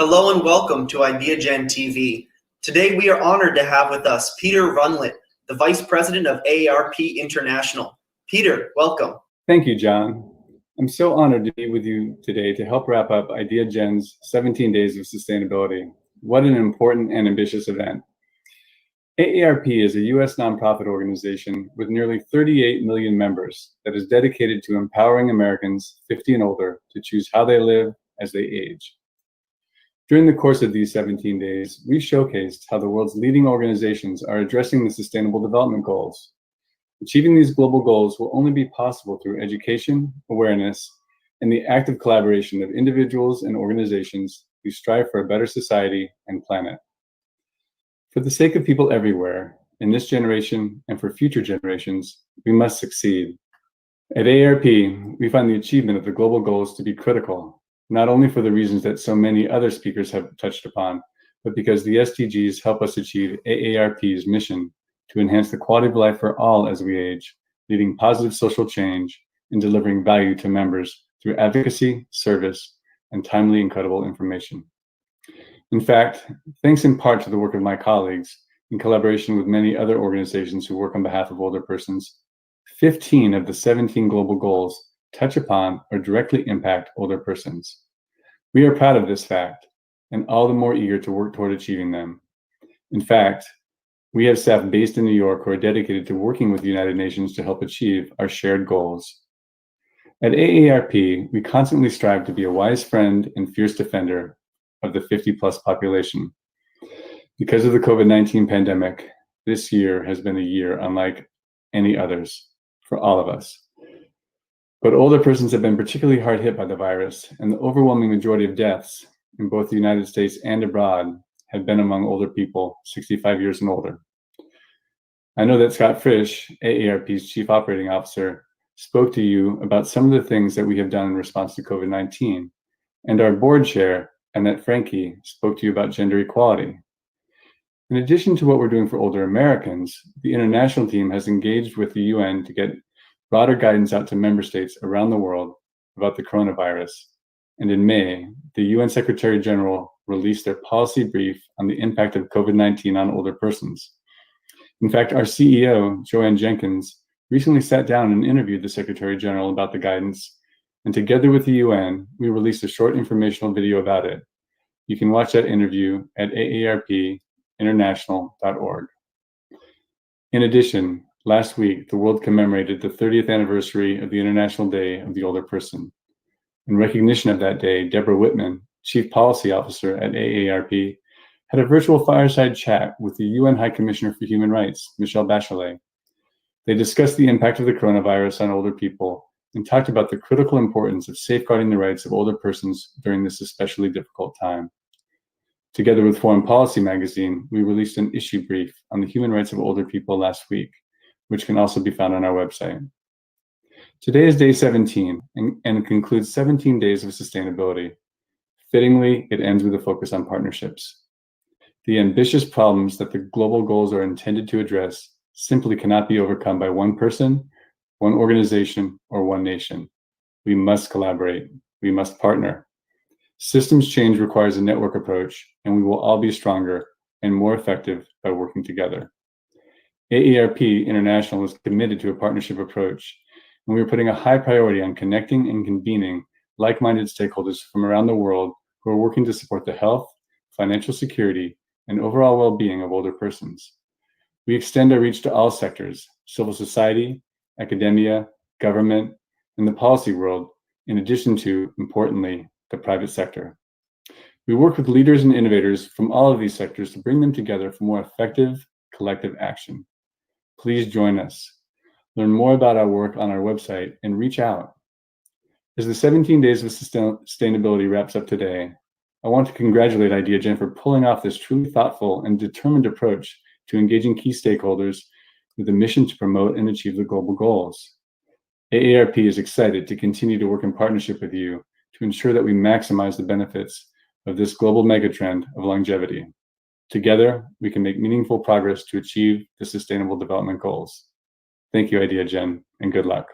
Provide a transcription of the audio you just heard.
Hello and welcome to Ideagen TV. Today we are honored to have with us Peter Rundlet, the Vice President of AARP International. Peter, welcome. Thank you, John. I'm so honored to be with you today to help wrap up Ideagen's 17 Days of Sustainability. What an important and ambitious event. AARP is a U.S. nonprofit organization with nearly 38 million members that is dedicated to empowering Americans 50 and older to choose how they live as they age. During the course of these 17 days, we showcased how the world's leading organizations are addressing the Sustainable Development Goals. Achieving these global goals will only be possible through education, awareness, and the active collaboration of individuals and organizations who strive for a better society and planet. For the sake of people everywhere, in this generation and for future generations, we must succeed. At AARP, we find the achievement of the global goals to be critical, not only for the reasons that so many other speakers have touched upon, but because the SDGs help us achieve AARP's mission to enhance the quality of life for all as we age, leading positive social change and delivering value to members through advocacy, service, and timely and credible information. In fact, thanks in part to the work of my colleagues, in collaboration with many other organizations who work on behalf of older persons, 15 of the 17 global goals touch upon or directly impact older persons. We are proud of this fact and all the more eager to work toward achieving them. In fact, we have staff based in New York who are dedicated to working with the United Nations to help achieve our shared goals. At AARP, we constantly strive to be a wise friend and fierce defender of the 50-plus population. Because of the COVID-19 pandemic, this year has been a year unlike any others for all of us. But older persons have been particularly hard hit by the virus, and the overwhelming majority of deaths in both the United States and abroad have been among older people 65 years and older. I know that Scott Frisch, AARP's Chief Operating Officer, spoke to you about some of the things that we have done in response to COVID-19, and our board chair, Annette Franke, spoke to you about gender equality. In addition to what we're doing for older Americans, the international team has engaged with the UN to get broader guidance out to member states around the world about the coronavirus. And in May, the UN Secretary General released their policy brief on the impact of COVID-19 on older persons. In fact, our CEO, Joanne Jenkins, recently sat down and interviewed the Secretary General about the guidance, and together with the UN, we released a short informational video about it. You can watch that interview at aarpinternational.org. In addition, last week, the world commemorated the 30th anniversary of the International Day of the Older Person. In recognition of that day, Deborah Whitman, Chief Policy Officer at AARP, had a virtual fireside chat with the UN High Commissioner for Human Rights, Michelle Bachelet. They discussed the impact of the coronavirus on older people and talked about the critical importance of safeguarding the rights of older persons during this especially difficult time. Together with Foreign Policy magazine, we released an issue brief on the human rights of older people last week, which can also be found on our website. Today is day 17 and concludes 17 days of sustainability. Fittingly, it ends with a focus on partnerships. The ambitious problems that the global goals are intended to address simply cannot be overcome by one person, one organization, or one nation. We must collaborate. We must partner. Systems change requires a network approach, and we will all be stronger and more effective by working together. AARP International is committed to a partnership approach, and we are putting a high priority on connecting and convening like-minded stakeholders from around the world who are working to support the health, financial security, and overall well-being of older persons. We extend our reach to all sectors: civil society, academia, government, and the policy world, in addition to, importantly, the private sector. We work with leaders and innovators from all of these sectors to bring them together for more effective collective action. Please join us. Learn more about our work on our website and reach out. As the 17 Days of Sustainability wraps up today, I want to congratulate Ideagen for pulling off this truly thoughtful and determined approach to engaging key stakeholders with a mission to promote and achieve the global goals. AARP is excited to continue to work in partnership with you to ensure that we maximize the benefits of this global megatrend of longevity. Together, we can make meaningful progress to achieve the Sustainable Development Goals. Thank you, Ideagen, and good luck.